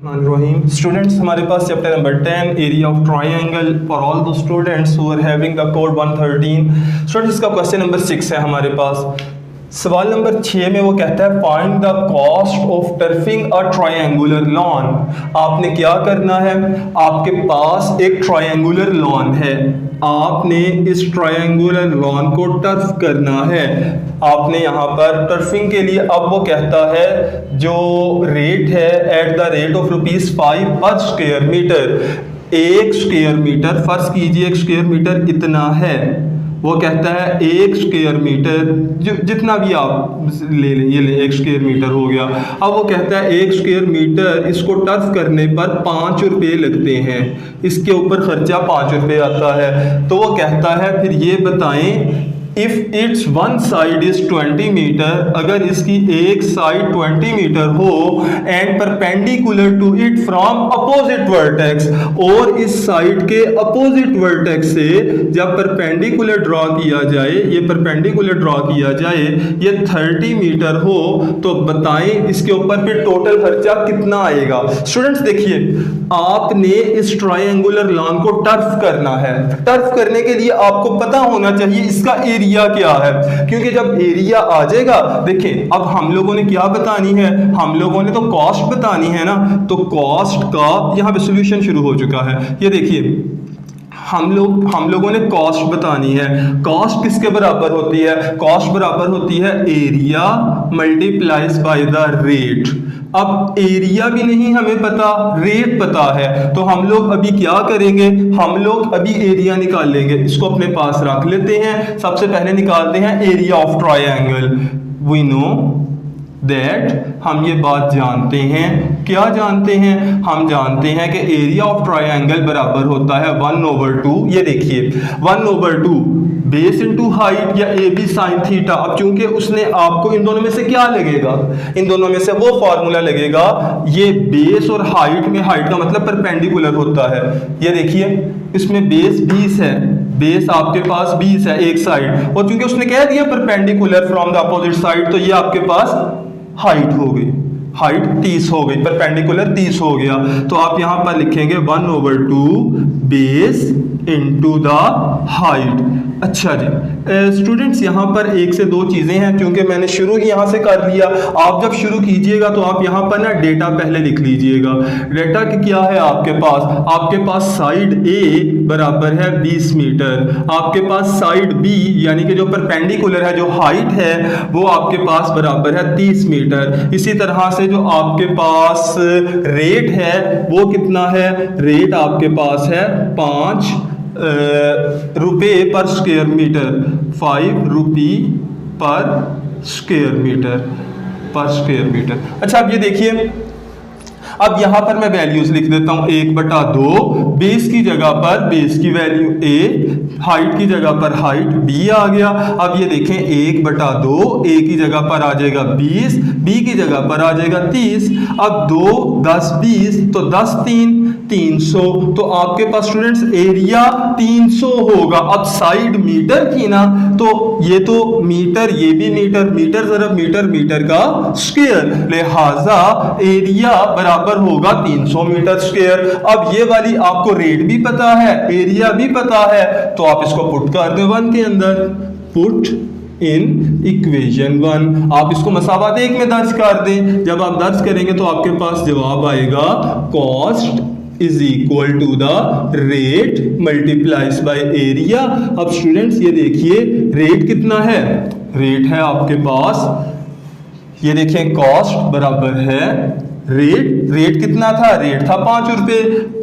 रहीम students, हमारे पास chapter number 10 area of triangle for all the students who are having the code 113। Students, इसका question number 6 है हमारे पास। सवाल नंबर 6 में वो कहता है find the cost of turfing a triangular lawn. आपने क्या करना है, आपके पास एक ट्रायंगुलर लॉन है, आपने इस ट्रायंगुलर लॉन को टर्फ करना है। आपने यहाँ पर टर्फिंग के लिए, अब वो कहता है जो रेट है एट द रेट ऑफ ₹5 पर स्क्वायर मीटर। एक स्क्वायर मीटर, फर्ज कीजिए एक स्क्वायर मीटर इतना है, वो कहता है एक स्क्वायर मीटर जो जितना भी आप ले लें, ये ले एक स्क्वायर मीटर हो गया। अब वो कहता है एक स्क्वायर मीटर इसको टर्फ करने पर 5 रुपये लगते हैं, इसके ऊपर खर्चा 5 रुपये आता है। तो वो कहता है फिर ये बताएं if it's one side is 20 metre, अगर इसकी एक साइड 20 मीटर हो and perpendicular to it from opposite vertex, और इस साइड के अपोजिट वर्टेक्स से जब परपेंडिकुलर ड्रॉ किया जाए, ये परपेंडिकुलर ड्रॉ किया जाए, ये 30 मीटर हो, तो बताएं इसके ऊपर फिर टोटल खर्चा कितना आएगा। स्टूडेंट्स देखिए, आपने इस ट्रायंगुलर लॉन को टर्फ करना है। टर्फ करने के लिए आपको पता होना चाहिए इसका एरिया क्या है, क्योंकि जब एरिया आ जाएगा, देखिए अब हम लोगों ने क्या बतानी है, हम लोगों ने तो कॉस्ट बतानी है ना, तो कॉस्ट का यहाँ पे सॉल्यूशन शुरू हो चुका है। ये देखिए हम लोगों ने कॉस्ट बतानी है। कॉस्ट किसके बराबर होती है, कॉस्ट बराबर होती है area multiplies by the rate. अब एरिया भी नहीं हमें पता, रेट पता है, तो हम लोग अभी क्या करेंगे, हम लोग अभी एरिया निकाल लेंगे। इसको अपने पास रख लेते हैं। सबसे पहले निकालते हैं area of triangle. We know that, हम ये बात जानते हैं, क्या जानते हैं, हम जानते हैं कि एरिया ऑफ ट्रायंगल बराबर होता है 1/2। ये देखिए 1/2 बेस इंटू हाइट या ए बी साइन थीटा। अब चूंकि उसने आपको इन दोनों में से क्या लगेगा, इन दोनों में से वो फॉर्मूला लगेगा, ये बेस और हाइट में, हाइट का मतलब परपेंडिकुलर होता है। ये देखिए इसमें बेस 20 है, बेस आपके पास 20 है एक साइड, और चूंकि उसने कह दिया perpendicular from the opposite side, तो ये आपके पास हाइट हो गई, हाइट 30 हो गई, परपेंडिकुलर 30 हो गया। तो आप यहां पर लिखेंगे 1/2 बेस इनटू द हाइट। अच्छा जी स्टूडेंट्स, यहाँ पर एक से दो चीज़ें हैं, क्योंकि मैंने शुरू ही यहाँ से कर लिया। आप जब शुरू कीजिएगा तो आप यहाँ पर ना डेटा पहले लिख लीजिएगा। डेटा की क्या है आपके पास साइड ए बराबर है 20 मीटर, आपके पास साइड बी यानी कि जो परपेंडिकुलर है, जो हाइट है, वो आपके पास बराबर है 30 मीटर। इसी तरह से जो आपके पास रेट है वो कितना है, रेट आपके पास है 5 रुपये पर स्क्वायर मीटर, 5 रुपये पर स्क्वायर मीटर। अच्छा अब ये देखिए, अब यहां पर मैं वैल्यूज लिख देता हूं 1/2, बेस की जगह पर बेस की वैल्यू a, हाइट की जगह पर हाइट b आ गया। अब ये देखें 1/2, a की जगह पर आ जाएगा 20, b की जगह पर आ जाएगा 30। अब 2 10 20, तो 10 3 300, तो आपके पास स्टूडेंट्स एरिया 300 होगा। अब साइड मीटर की ना, तो ये तो मीटर, ये भी मीटर, मीटर ज़रब मीटर, मीटर का स्क्वायर, लिहाजा एरिया बराबर होगा 300 मीटर स्क्वायर। अब ये वाली आपको रेट भी पता है, एरिया भी पता है, तो आप इसको पुट कर दें 1 के अंदर, पुट इन इक्वेशन 1। आप इसको मसावात 1 में दर्ज कर दें। जब आप दर्ज करेंगे तो आपके पास जवाब आएगा cost is equal to the rate multiplies by area. अब स्टूडेंट्स ये देखिए रेट कितना है, रेट है आपके पास, ये देखें कॉस्ट बराबर है रेट कितना था, रेट था 5 रुपये,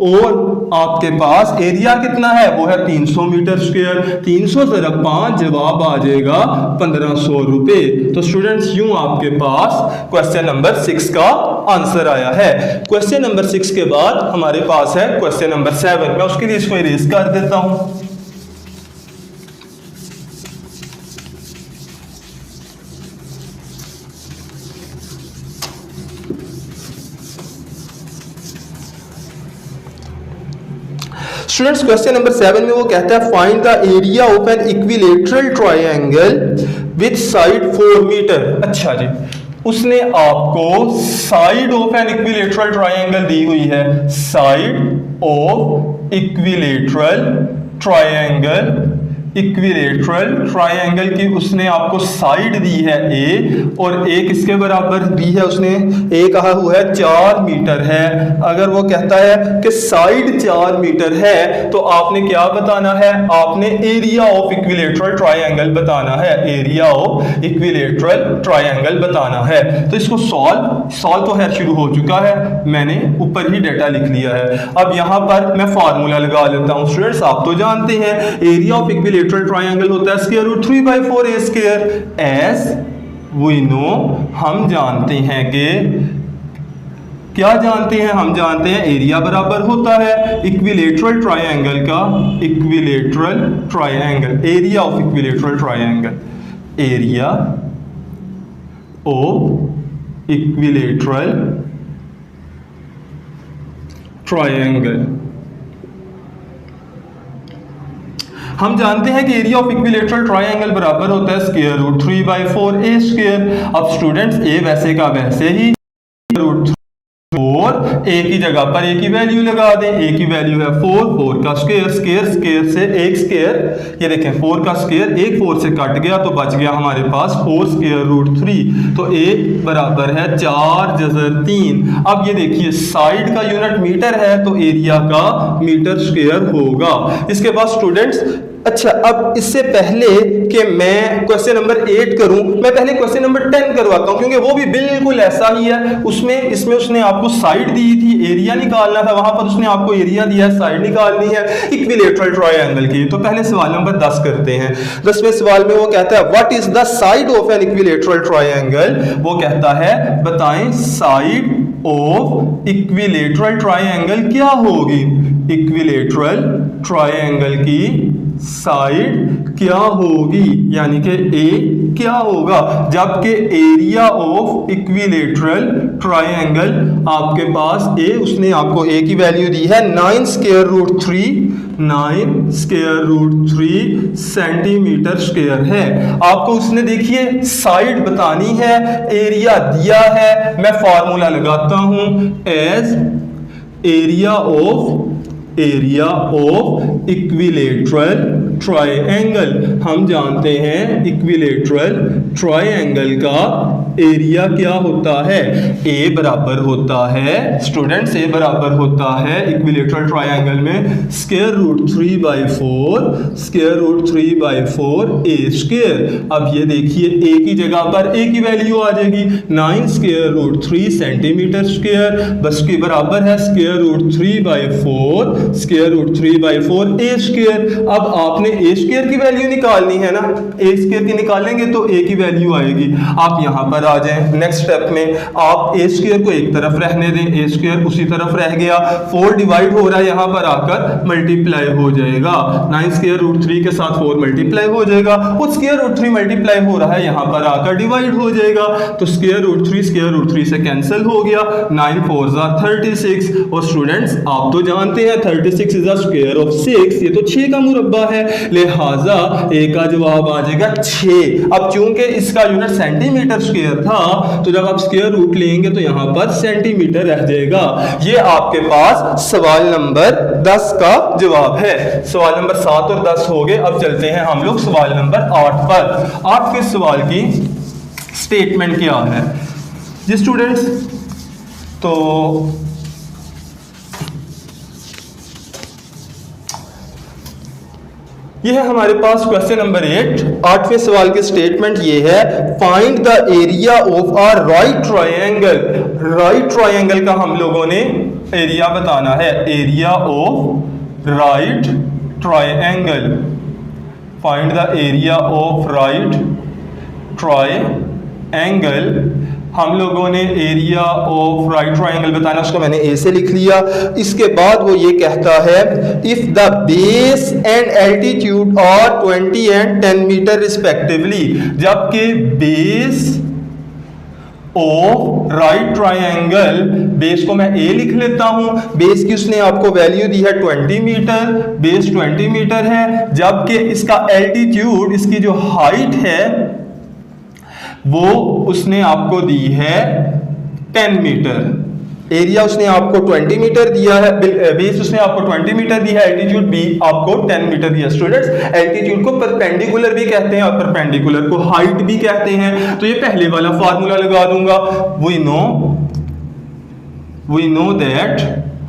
और आपके पास एरिया कितना है, वो है 300 मीटर स्क्वायर। 300 ज़रब 5, जवाब आ जाएगा 1500 रुपये। तो स्टूडेंट्स यूं आपके पास क्वेश्चन नंबर 6 का आंसर आया है। क्वेश्चन नंबर 6 के बाद हमारे पास है क्वेश्चन नंबर 7। मैं उसके लिए इसको इरेज कर देता हूं। स्टूडेंट्स क्वेश्चन नंबर 7 में वो कहता है find the area of an equilateral triangle with side 4 metre. अच्छा जी, उसने आपको side of an equilateral triangle दी हुई है, side of equilateral triangle, equilateral triangle की उसने आपको साइड दी है ए, और ए किसके बराबर दी है उसने, ए कहा हुआ है 4 मीटर है। अगर वो कहता है कि साइड 4 मीटर है तो आपने क्या बताना है, आपने एरिया ऑफ इक्विलेटरल ट्रायंगल बताना है, एरिया ऑफ इक्विलेटरल ट्रायंगल बताना है। तो इसको सॉल्व तो है शुरू हो चुका है, मैंने ऊपर ही डेटा लिख लिया है। अब यहां पर मैं फार्मूला लगा लेता हूं। स्टूडेंट्स आप तो जानते हैं एरिया ऑफ इक्विलेटरल ट्रायंगल होता है square root 3/4 A square, as we know, हम जानते हैं कि क्या जानते हैं, हम जानते हैं एरिया बराबर होता है इक्विलेटरल ट्रायंगल का, equilateral triangle, area of equilateral triangle, area of equilateral triangle. हम जानते हैं कि एरिया ऑफ इक्विलेटरल ट्रायंगल बराबर होता है स्क्वायर रूट 3/4 ए स्क्वायर। अब स्टूडेंट्स ए वैसे का वैसे ही रूट 4, ए की जगह पर ए की वैल्यू लगा दें, ए की वैल्यू है 4, 4 का स्क्वायर, स्क्वायर स्क्वायर से एक स्क्वायर, ये देखें 4 का स्क्वायर, एक 4 से कट गया तो बच गया हमारे पास 4 स्क्वायर रूट 3, तो ए बराबर है 4 जज़र 3। अब ये देखिए साइड का यूनिट मीटर है तो एरिया का मीटर स्क्वायर होगा। इसके बाद स्टूडेंट्स अच्छा, अब इससे पहले कि मैं क्वेश्चन नंबर 8 करूं, मैं पहले क्वेश्चन नंबर 10 करवाता हूं, क्योंकि वो भी बिल्कुल ऐसा ही है। उसमें इसमें उसने आपको साइड दी थी, एरिया निकालना था, वहां पर उसने आपको एरिया दिया है, साइड निकालनी है इक्विलेटरल ट्रायंगल की। तो पहले सवाल नंबर 10 करते हैं। 10वें सवाल में वो कहता है what is the side of an equilateral triangle. वो कहता है बताएं साइड ऑफ इक्विलेटरल ट्रायंगल क्या होगी, इक्विलेटरल ट्रायंगल की साइड क्या होगी, यानी कि ए क्या होगा, जबकि एरिया ऑफ इक्विलेटरल ट्रायंगल आपके पास ए, उसने आपको ए की वैल्यू दी है 9 square root 3, 9 square root 3 centimetre square है। आपको उसने देखिए साइड बतानी है, एरिया दिया है, मैं फॉर्मूला लगाता हूं as area of equilateral triangle. हम जानते हैं इक्विलेटरल ट्रायंगल का एरिया क्या होता है, ए बराबर होता है स्टूडेंट्स, ए बराबर होता है इक्विलेटरल ट्रायंगल में square root 3/4, square root 3/4 A square. अब ये देखिए ए की जगह पर ए की वैल्यू आ जाएगी 9 स्क्वायर रूट 3 सेंटीमीटर स्क्वायर, बस के बराबर है square root 3/4, square root 3/4 A square. अब आपने ए स्क्वायर की वैल्यू निकालनी है ना, ए स्क्वायर की निकालेंगे तो ए की वैल्यू आएगी। आप यहां पर आ जाएं, नेक्स्ट स्टेप में आप ए स्क्वायर को एक तरफ रहने दें, ए स्क्वायर उसी तरफ रह गया, 4 डिवाइड हो रहा है, यहां पर आकर मल्टीप्लाई हो जाएगा, 9 स्क्वायर रूट 3 के साथ 4 मल्टीप्लाई हो जाएगा, और स्क्वायर रूट 3 मल्टीप्लाई हो रहा है, यहां पर आकर डिवाइड हो जाएगा, तो स्क्वायर रूट 3 स्क्वायर रूट 3 से कैंसिल हो गया, 9 4 36। और स्टूडेंट्स आप तो जानते हैं 36 इज द स्क्वायर ऑफ 6, ये तो 6 का मुरब्बा है, लिहाजा ए का जवाब आ जाएगा 6। अब चूंकि इसका यूनिट सेंटीमीटर स्क्वायर था तो जब आप स्क्वायर रूट लेंगे तो यहां पर सेंटीमीटर रह जाएगा। ये आपके पास सवाल नंबर 10 का जवाब है। सवाल नंबर 7 और 10 हो गए। अब चलते हैं हम लोग सवाल नंबर 8 पर। 8वें सवाल की स्टेटमेंट क्या है जी स्टूडेंट्स, तो ये है हमारे पास क्वेश्चन नंबर 8। 8वें सवाल की स्टेटमेंट ये है find the area of a right triangle. Right triangle का हम लोगों ने एरिया बताना है, area of right triangle. Find the area of right triangle. हम लोगों ने एरिया ऑफ राइट ट्रायंगल बताना, उसको मैंने ए से लिख लिया। इसके बाद वो ये कहता है if the base and altitude are 20 and 10 metre respectively, जबकि base of right triangle, base को मैं ए लिख लेता हूं, बेस की उसने आपको वैल्यू दी है 20 मीटर, बेस 20 मीटर है, जबकि इसका एल्टीट्यूड, इसकी जो हाइट है वो उसने आपको दी है 10 मीटर। एरिया उसने आपको 20 मीटर दिया है, बेस उसने आपको 20 मीटर दिया है, एल्टीट्यूड बी आपको 10 मीटर दिया। स्टूडेंट्स, एल्टीट्यूड को परपेंडिकुलर भी कहते हैं और परपेंडिकुलर को हाइट भी कहते हैं। तो ये पहले वाला फार्मूला लगा दूंगा। वी नो दैट,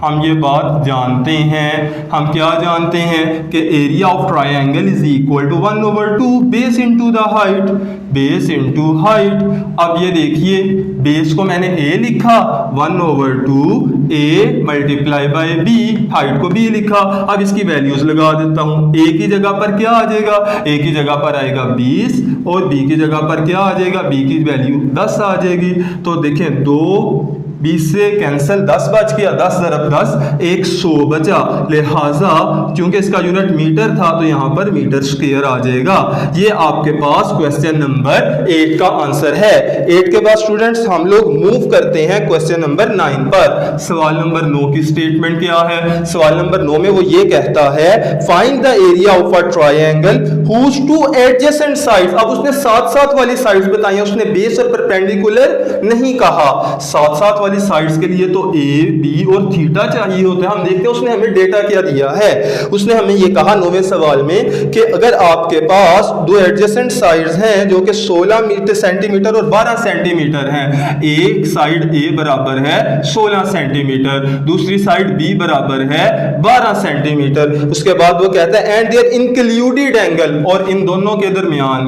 हम ये बात जानते हैं, हम क्या जानते हैं कि area of triangle is equal to 1/2 base into the height, base into height. अब ये देखिए, बेस को मैंने a लिखा, 1/2 a multiply by b, height को b लिखा। अब इसकी वैल्यूज लगा देता हूं। a की जगह पर क्या आ जाएगा? a की जगह पर आएगा 20 और b की जगह पर क्या आ जाएगा? b की वैल्यू 10 आ जाएगी। तो देखें, 2 20 से कैंसिल, 10 बच गया, 10 × 10 100 बचा। लिहाजा क्योंकि इसका यूनिट मीटर था तो यहाँ पर मीटर स्क्वायर आ जाएगा। ये आपके पास क्वेश्चन नंबर 8 का आंसर है। 8 के बाद स्टूडेंट्स हम लोग मूव करते हैं क्वेश्चन नंबर 9 पर। सवाल नंबर 9 की स्टेटमेंट क्या है? सवाल नंबर 9 में वो ये कहता है, find the area of a triangle whose two adjacent sides. अब उसने साथ-साथ वाली साइड्स बताई हैं, उसने बेस और परपेंडिकुलर नहीं कहा। साथ-साथ साइड्स के लिए तो a, b और थीटा चाहिए होता है। हम देखते हैं उसने हमें डेटा क्या दिया है। उसने हमें ये कहा 9वें सवाल में कि अगर आपके पास दो एडजेसेंट साइड्स हैं जो कि 16 सेंटीमीटर और 12 सेंटीमीटर हैं, एक साइड a बराबर है 16 सेंटीमीटर, दूसरी साइड b बराबर है 12 सेंटीमीटर। उसके बाद वो कहता है एंड देयर इंक्लूडेड एंगल, और इन दोनों के दरमियान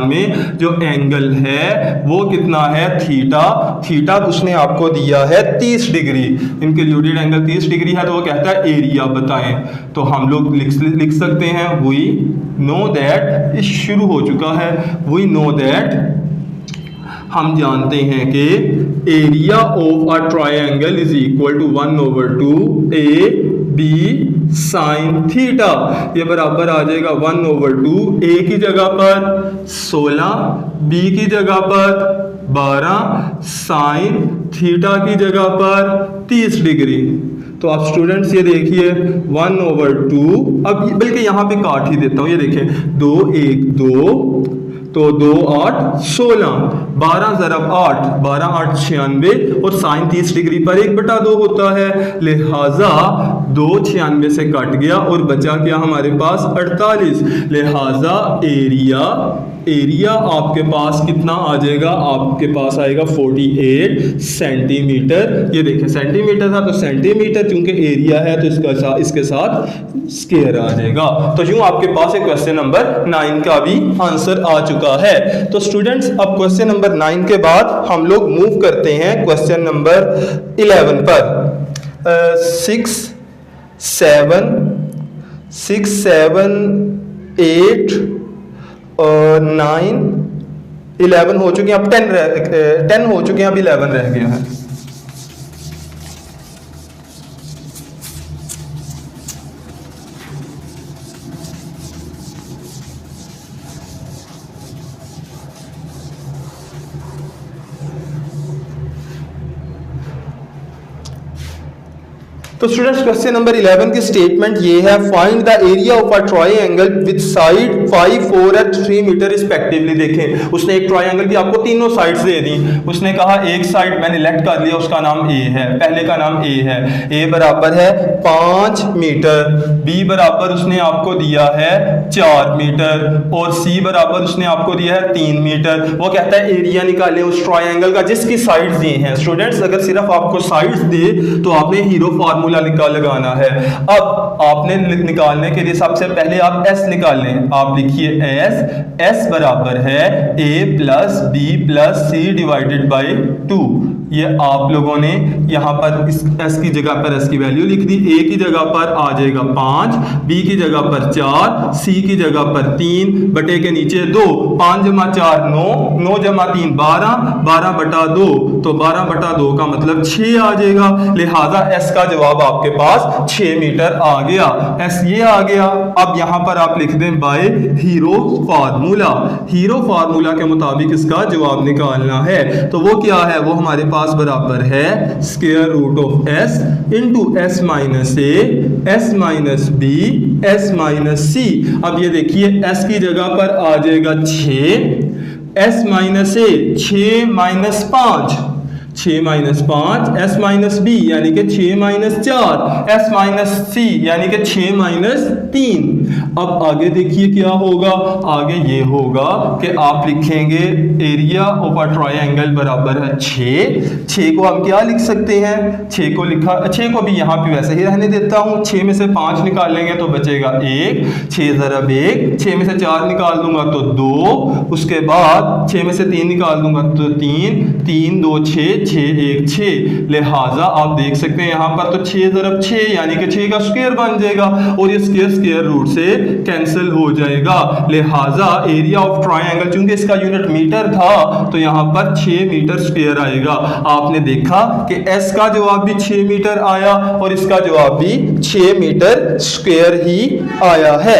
में जो एंगल है वो कितना है? थीटा उसने आपको दिया है 30 डिग्री। इंक्लूडेड एंगल 30 डिग्री है। तो वो कहता है एरिया बताएं। तो हम लोग लिख सकते हैं वी नो दैट, शुरू हो चुका है। वी नो दैट, हम जानते हैं कि area of a triangle is equal to 1/2 a b sine theta. ये बराबर आ जाएगा 1/2 a की जगह पर 16, b की जगह पर 12, साइन थीटा की जगह पर 30 डिग्री। तो आप स्टूडेंट्स ये देखिए 1/2, अब बल्कि यहाँ पे काट ही देता हूँ। ये देखिए 2 1 2, तो 2 8 16, 12 × 8, 12 8 96 और साइन 30 डिग्री पर 1/2 होता है। लिहाजा 2 96 से कट गया और बचा क्या हमारे पास? 48। लिहाजा एरिया आपके पास कितना आ जाएगा? आपके पास आएगा 48 सेंटीमीटर। ये देखिए सेंटीमीटर था तो सेंटीमीटर, क्योंकि एरिया है तो इसके साथ स्क्वायर आ जाएगा। तो यूं आपके पास एक क्वेश्चन नंबर 9 का भी आंसर आ चुका है। तो स्टूडेंट्स, अब क्वेश्चन नंबर 9 के बाद हम लोग मूव करते हैं क्वेश्चन नंबर 11 पर। 6 7 8 9 11 हो चुके हैं, अब 10 हो चुके हैं, अब 11 रह गया है। तो स्टूडेंट्स, क्वेश्चन नंबर 11 की स्टेटमेंट ये है, find the area of a triangle with side 5 4 and 3 metre respectively. देखें, उसने एक ट्रायंगल की आपको तीनों साइड्स दे दी। उसने कहा एक साइड मैंने लेफ्ट कर लिया, उसका नाम ए है, पहले का नाम ए है। ए बराबर है 5 मीटर, बी बराबर उसने आपको दिया है 4 मीटर और सी बराबर उसने आपको दिया है 3 मीटर। वो कहता है एरिया निकालें उस ट्रायंगल का जिसकी साइड्स ये हैं। स्टूडेंट्स, अगर सिर्फ आपको साइड्स दे तो आपने हीरो फार्मूला लगाना है। अब आपने निकालने के लिए सबसे पहले आप एस निकाल लें। आप लिखिए एस बराबर है a + b + c / 2। ये आप लोगों ने यहाँ पर इस s की जगह पर s की वैल्यू लिख दी। a की जगह पर आ जाएगा 5, b की जगह पर 4, c की जगह पर 3 बटे के नीचे 2, 5 × 4 9, 9 × 3 12, 12/2, तो 12/2 का मतलब 6 आ जाएगा। लिहाजा s का जवाब आपके पास 6 मीटर आ गया। s ये आ गया। अब यहाँ पर आप लिख दें by hero formula. Hero formula के मुताबिक इसका जवाब निकालना है। तो वो क्या है? वो हमारे पास बराबर है square root of s into s minus a, s minus b, s minus c। अब ये देखिए s की जगह पर आ जाएगा 6, S minus A 6 minus 5, 6 minus 5, S minus B यानी कि 6 माइनस 4, एस माइनस सी यानी कि 6 माइनस 3। अब आगे देखिए क्या होगा, आगे ये होगा कि आप लिखेंगे एरिया ऑफ अ ट्रायंगल बराबर है 6। 6 को हम क्या लिख सकते हैं, 6 को लिखा, 6 को भी यहाँ पे वैसे ही रहने देता हूँ। 6 में से 5 निकालेंगे तो बचेगा 1, 6 ज़रब 1, 6 में से 4 निकाल दूंगा तो 2, उसके बाद 6 में से 3 निकाल दूंगा तो 3, 3 2 6, 6 1 6। लिहाजा आप देख सकते हैं यहाँ पर तो 6 ज़रब 6 यानी कि 6 का स्क्वायर बन जाएगा और ये स्क्वायर स्क्वायर रूट से कैंसिल हो जाएगा। लिहाजा एरिया ऑफ ट्रायंगल, चूंकि इसका यूनिट मीटर था तो यहाँ पर 6 मीटर स्क्वायर आएगा। आपने देखा कि एस का जवाब भी 6 मीटर आया और इसका जवाब भी 6 मीटर स्क्वायर ही आया है।